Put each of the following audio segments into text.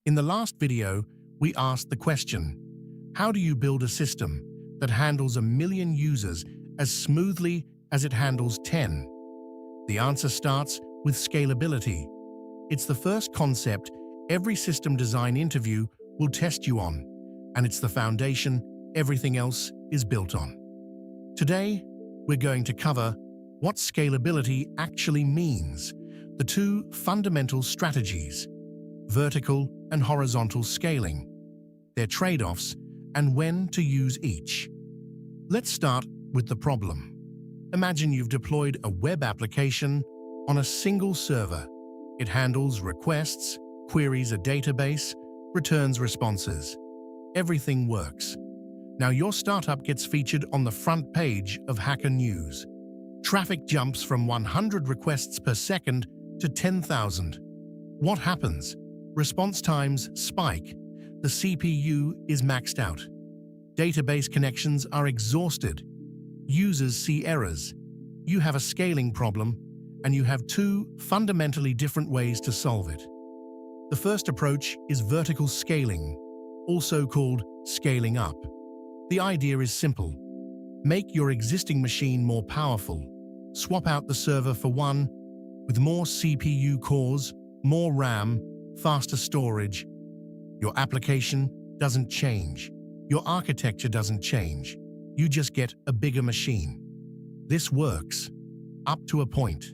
In the last video, we asked the question, how do you build a system that handles 1 million users as smoothly as it handles 10? The answer starts with scalability. It's the first concept every system design interview will test you on, and it's the foundation everything else is built on. Today, we're going to cover what scalability actually means, the two fundamental strategies, vertical and horizontal scaling, their trade-offs, and when to use each. Let's start with the problem. Imagine you've deployed a web application on a single server. It handles requests, queries a database, returns responses. Everything works. Now your startup gets featured on the front page of Hacker News. Traffic jumps from 100 requests per second to 10,000. What happens? Response times spike. The CPU is maxed out. Database connections are exhausted. Users see errors. You have a scaling problem, and you have two fundamentally different ways to solve it. The first approach is vertical scaling, also called scaling up. The idea is simple. Make your existing machine more powerful. Swap out the server for one with more CPU cores, more RAM, faster storage. Your application doesn't change. Your architecture doesn't change. You just get a bigger machine. This works, up to a point.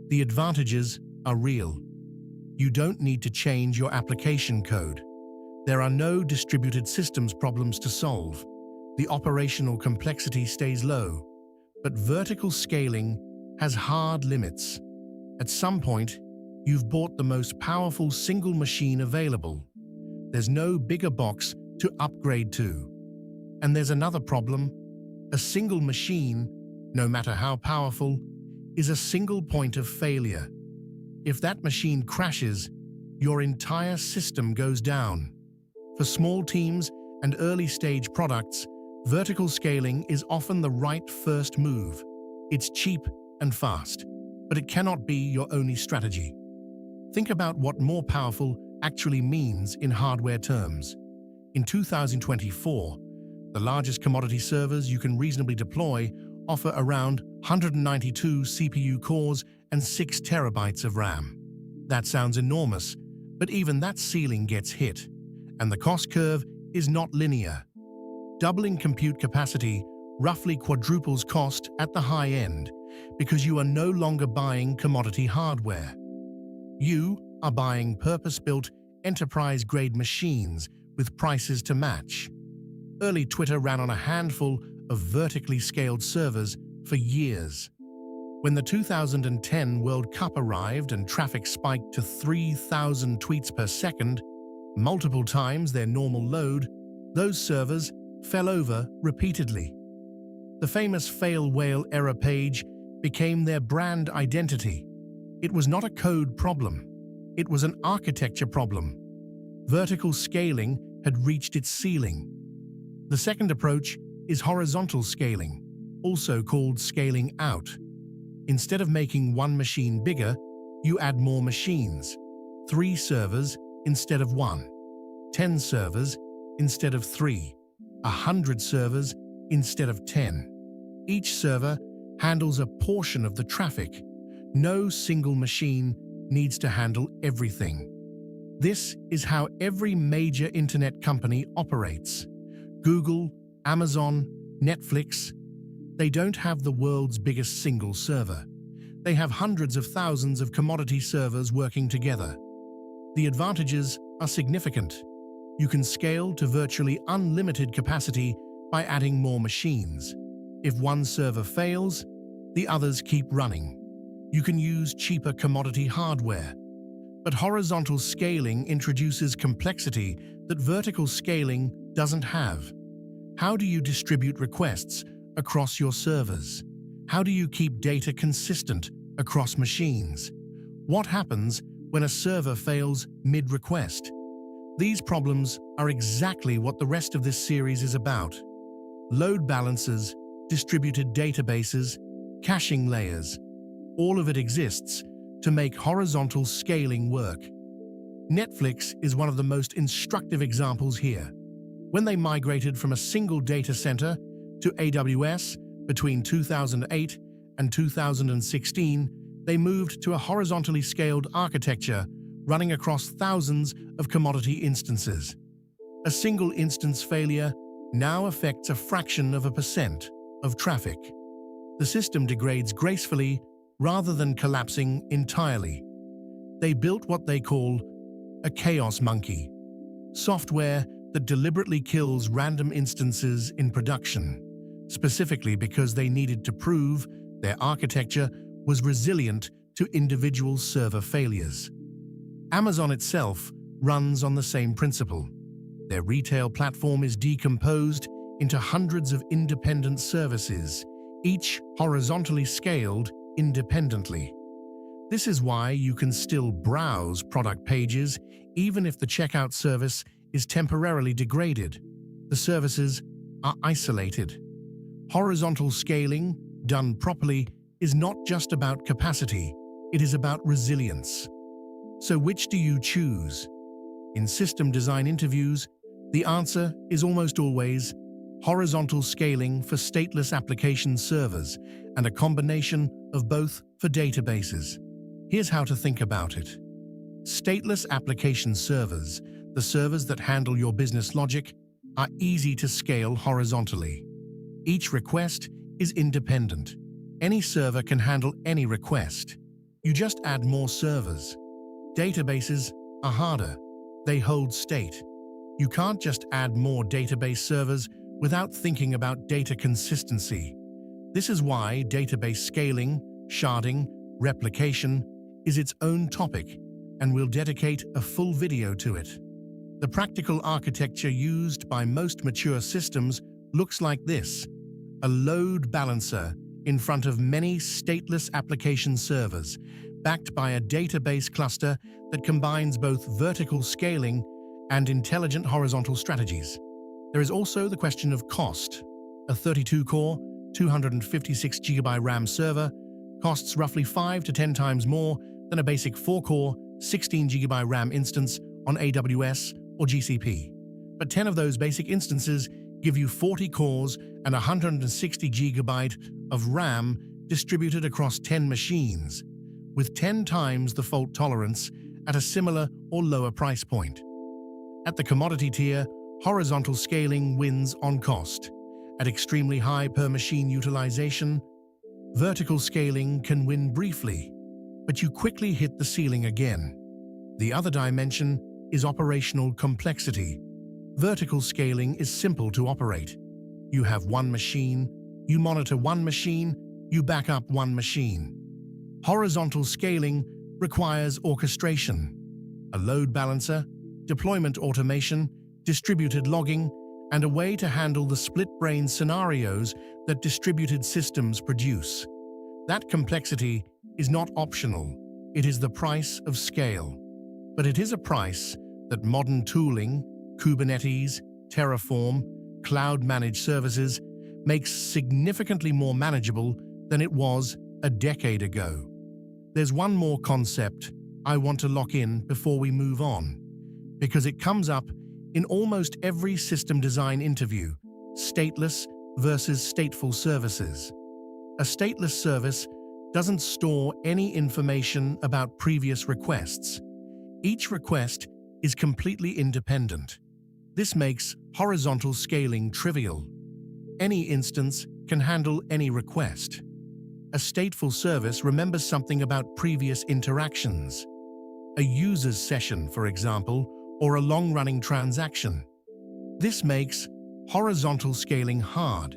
The advantages are real. You don't need to change your application code. There are no distributed systems problems to solve. The operational complexity stays low. But vertical scaling has hard limits. At some point, you've bought the most powerful single machine available. There's no bigger box to upgrade to. And there's another problem. A single machine, no matter how powerful, is a single point of failure. If that machine crashes, your entire system goes down. For small teams and early-stage products, vertical scaling is often the right first move. It's cheap and fast, but it cannot be your only strategy. Think about what more powerful actually means in hardware terms. In 2024, the largest commodity servers you can reasonably deploy offer around 192 CPU cores and 6 terabytes of RAM. That sounds enormous, but even that ceiling gets hit, and the cost curve is not linear. Doubling compute capacity roughly quadruples cost at the high end because you are no longer buying commodity hardware. You are buying purpose-built, enterprise-grade machines with prices to match. Early Twitter ran on a handful of vertically scaled servers for years. When the 2010 World Cup arrived and traffic spiked to 3,000 tweets per second, multiple times their normal load, those servers fell over repeatedly. The famous fail whale error page became their brand identity. It was not a code problem. It was an architecture problem. Vertical scaling had reached its ceiling. The second approach is horizontal scaling, also called scaling out. Instead of making one machine bigger, you add more machines. 3 servers instead of 1. 10 servers instead of 3. 100 servers instead of 10. Each server handles a portion of the traffic. No single machine needs to handle everything. This is how every major internet company operates. Google, Amazon, Netflix. They don't have the world's biggest single server. They have hundreds of thousands of commodity servers working together. The advantages are significant. You can scale to virtually unlimited capacity by adding more machines. If one server fails, the others keep running. You can use cheaper commodity hardware. But horizontal scaling introduces complexity that vertical scaling doesn't have. How do you distribute requests across your servers? How do you keep data consistent across machines? What happens when a server fails mid-request? These problems are exactly what the rest of this series is about. Load balancers, distributed databases, caching layers. All of it exists to make horizontal scaling work. Netflix is one of the most instructive examples here. When they migrated from a single data center to AWS between 2008 and 2016, they moved to a horizontally scaled architecture running across thousands of commodity instances. A single instance failure now affects a fraction of a percent of traffic. The system degrades gracefully rather than collapsing entirely. They built what they call a chaos monkey, software that deliberately kills random instances in production, specifically because they needed to prove their architecture was resilient to individual server failures. Amazon itself runs on the same principle. Their retail platform is decomposed into hundreds of independent services, each horizontally scaled independently. This is why you can still browse product pages even if the checkout service is temporarily degraded. The services are isolated. Horizontal scaling, done properly, is not just about capacity, it is about resilience. So which do you choose? In system design interviews, the answer is almost always horizontal scaling for stateless application servers and a combination of both for databases. Here's how to think about it. Stateless application servers, the servers that handle your business logic, are easy to scale horizontally. Each request is independent. Any server can handle any request. You just add more servers. Databases are harder. They hold state. You can't just add more database servers without thinking about data consistency. This is why database scaling, sharding, replication is its own topic, and we'll dedicate a full video to it. The practical architecture used by most mature systems looks like this: a load balancer in front of many stateless application servers, backed by a database cluster that combines both vertical scaling and intelligent horizontal strategies. There is also the question of cost. A 32-core, 256GB RAM server costs roughly 5 to 10 times more than a basic 4-core, 16GB RAM instance on AWS or GCP. But 10 of those basic instances give you 40 cores and 160GB of RAM distributed across 10 machines, with 10 times the fault tolerance at a similar or lower price point. At the commodity tier, horizontal scaling wins on cost. At extremely high per-machine utilization, vertical scaling can win briefly, but you quickly hit the ceiling again. The other dimension is operational complexity. Vertical scaling is simple to operate. You have one machine, you monitor one machine, you back up one machine. Horizontal scaling requires orchestration, a load balancer, deployment automation, distributed logging, and a way to handle the split-brain scenarios that distributed systems produce. That complexity is not optional. It is the price of scale. But it is a price that modern tooling, Kubernetes, Terraform, cloud-managed services, makes significantly more manageable than it was a decade ago. There's one more concept I want to lock in before we move on, because it comes up in almost every system design interview: stateless versus stateful services. A stateless service doesn't store any information about previous requests. Each request is completely independent. This makes horizontal scaling trivial. Any instance can handle any request. A stateful service remembers something about previous interactions. A user's session, for example, or a long-running transaction. This makes horizontal scaling hard.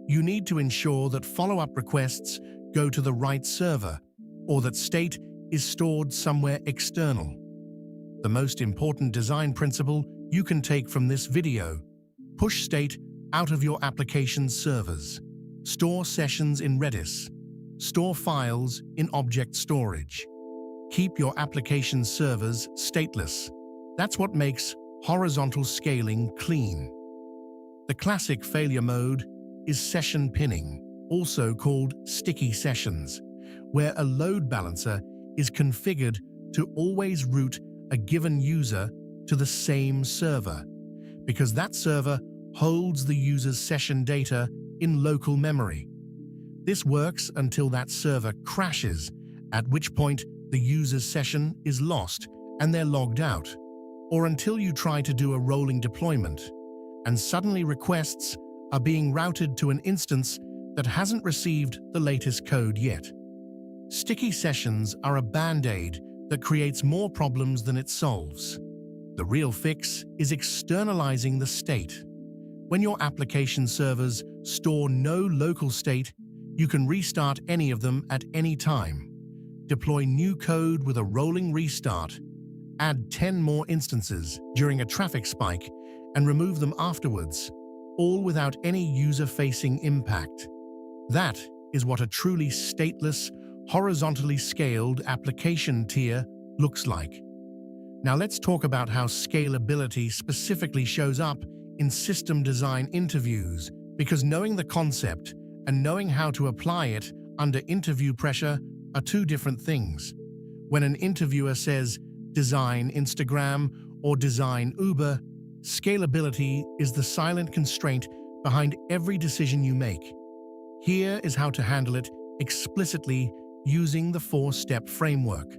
You need to ensure that follow-up requests go to the right server, or that state is stored somewhere external. The most important design principle you can take from this video: push state out of your application's servers. Store sessions in Redis. Store files in object storage. Keep your application servers stateless. That's what makes horizontal scaling clean. The classic failure mode is session pinning, also called sticky sessions, where a load balancer is configured to always route a given user to the same server, because that server holds the user's session data in local memory. This works until that server crashes, at which point the user's session is lost and they're logged out, or until you try to do a rolling deployment, and suddenly requests are being routed to an instance that hasn't received the latest code yet. Sticky sessions are a band-aid that creates more problems than it solves. The real fix is externalizing the state. When your application servers store no local state, you can restart any of them at any time. Deploy new code with a rolling restart, add 10 more instances during a traffic spike, and remove them afterwards, all without any user-facing impact. That is what a truly stateless, horizontally scaled application tier looks like. Now let's talk about how scalability specifically shows up in system design interviews, because knowing the concept and knowing how to apply it under interview pressure are two different things. When an interviewer says, "Design Instagram" or "Design Uber," scalability is the silent constraint behind every decision you make. Here is how to handle it explicitly using the 4-step framework.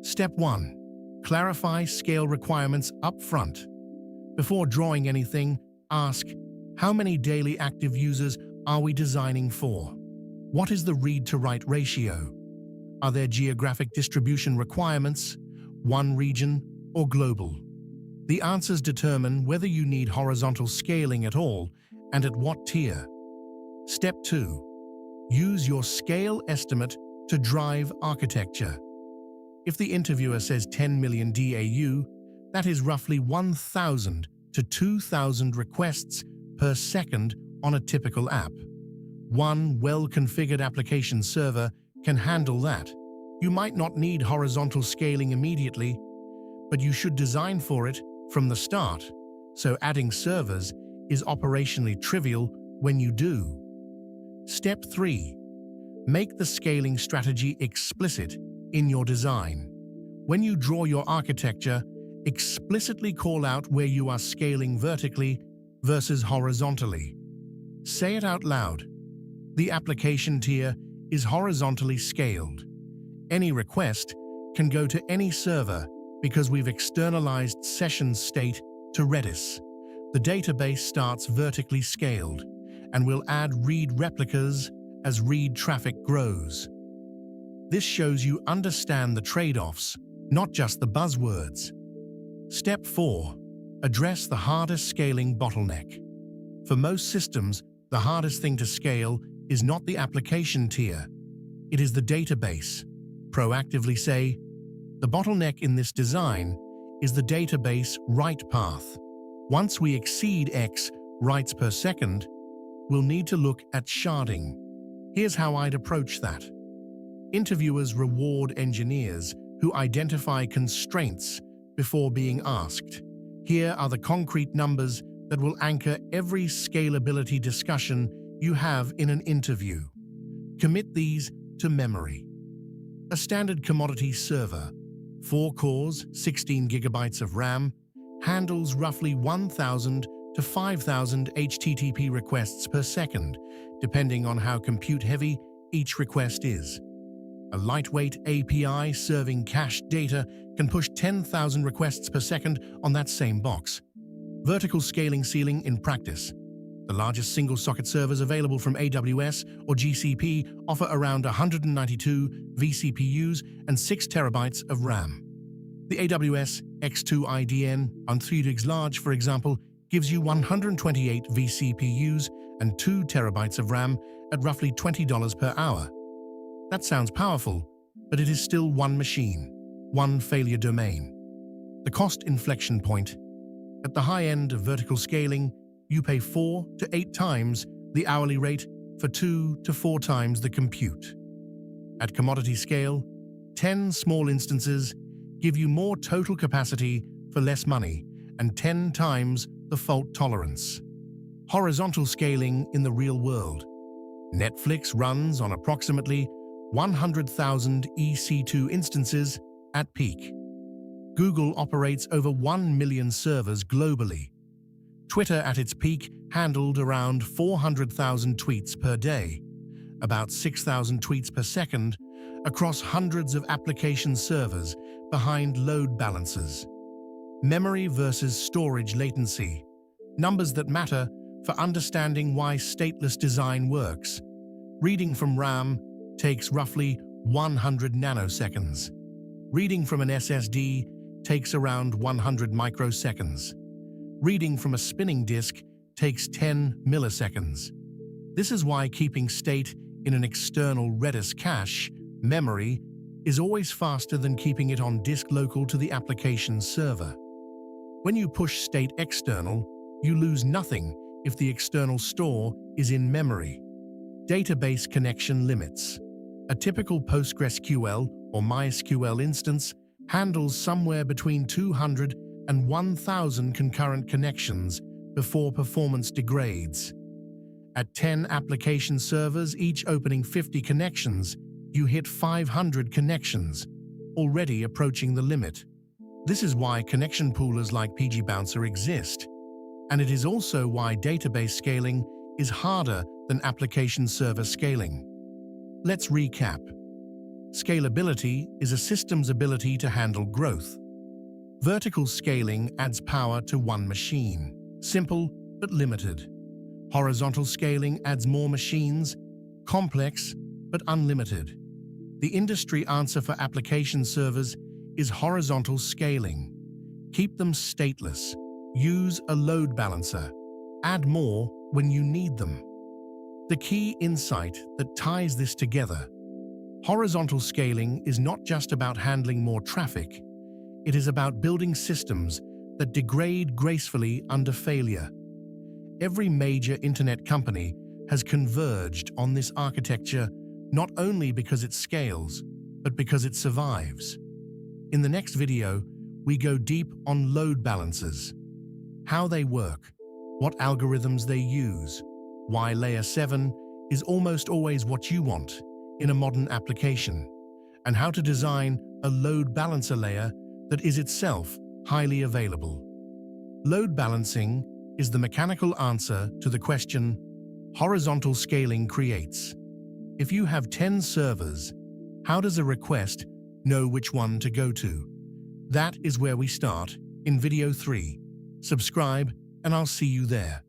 Step 1. Clarify scale requirements up front. Before drawing anything, ask, how many daily active users are we designing for? What is the read-to-write ratio? Are there geographic distribution requirements, one region or global? The answers determine whether you need horizontal scaling at all and at what tier. Step 2. Use your scale estimate to drive architecture. If the interviewer says 10 million DAU, that is roughly 1,000 to 2,000 requests per second on a typical app. One well-configured application server can handle that. You might not need horizontal scaling immediately, but you should design for it from the start, so adding servers is operationally trivial when you do. Step 3. Make the scaling strategy explicit in your design. When you draw your architecture, explicitly call out where you are scaling vertically versus horizontally. Say it out loud. The application tier is horizontally scaled. Any request can go to any server because we've externalized session state to Redis. The database starts vertically scaled, and we'll add read replicas as read traffic grows. This shows you understand the trade-offs, not just the buzzwords. Step 4. Address the hardest scaling bottleneck. For most systems, the hardest thing to scale is not the application tier. It is the database. Proactively say, the bottleneck in this design is the database write path. Once we exceed X writes per second, we'll need to look at sharding. Here's how I'd approach that. Interviewers reward engineers who identify constraints before being asked. Here are the concrete numbers that will anchor every scalability discussion you have in an interview. Commit these to memory. A standard commodity server, 4 cores, 16 gigabytes of RAM, handles roughly 1,000 to 5,000 HTTP requests per second, depending on how compute-heavy each request is. A lightweight API serving cached data can push 10,000 requests per second on that same box. Vertical scaling ceiling in practice. The largest single-socket servers available from AWS or GCP offer around 192 vCPUs and 6 terabytes of RAM. The AWS X2 IDN on 3 gigs large, for example, gives you 128 vCPUs and 2 terabytes of RAM at roughly $20 per hour. That sounds powerful, but it is still one machine, one failure domain. The cost inflection point. At the high end of vertical scaling, you pay 4 to 8 times the hourly rate for 2 to 4 times the compute. At commodity scale, 10 small instances give you more total capacity for less money and 10 times the fault tolerance. Horizontal scaling in the real world. Netflix runs on approximately 100,000 EC2 instances at peak. Google operates over 1 million servers globally. Twitter at its peak handled around 400,000 tweets per day, about 6,000 tweets per second, across hundreds of application servers behind load balancers. Memory versus storage latency, numbers that matter for understanding why stateless design works. Reading from RAM takes roughly 100 nanoseconds. Reading from an SSD takes around 100 microseconds. Reading from a spinning disk takes 10 milliseconds. This is why keeping state in an external Redis cache memory is always faster than keeping it on disk local to the application server. When you push state external, you lose nothing if the external store is in memory. Database connection limits. A typical PostgreSQL or MySQL instance handles somewhere between 200 and 1,000 concurrent connections before performance degrades. At 10 application servers, each opening 50 connections, you hit 500 connections, already approaching the limit. This is why connection poolers like pgBouncer exist, and it is also why database scaling is harder than application server scaling. Let's recap. Scalability is a system's ability to handle growth. Vertical scaling adds power to one machine, simple but limited. Horizontal scaling adds more machines, complex but unlimited. The industry answer for application servers is horizontal scaling. Keep them stateless. Use a load balancer. Add more when you need them. The key insight that ties this together: horizontal scaling is not just about handling more traffic. It is about building systems that degrade gracefully under failure. Every major internet company has converged on this architecture, not only because it scales, but because it survives. In the next video, we go deep on load balancers, how they work, what algorithms they use, why Layer 7 is almost always what you want in a modern application, and how to design a load balancer layer that is itself highly available. Load balancing is the mechanical answer to the question horizontal scaling creates. If you have 10 servers, how does a request know which one to go to? That is where we start in video 3. Subscribe, and I'll see you there.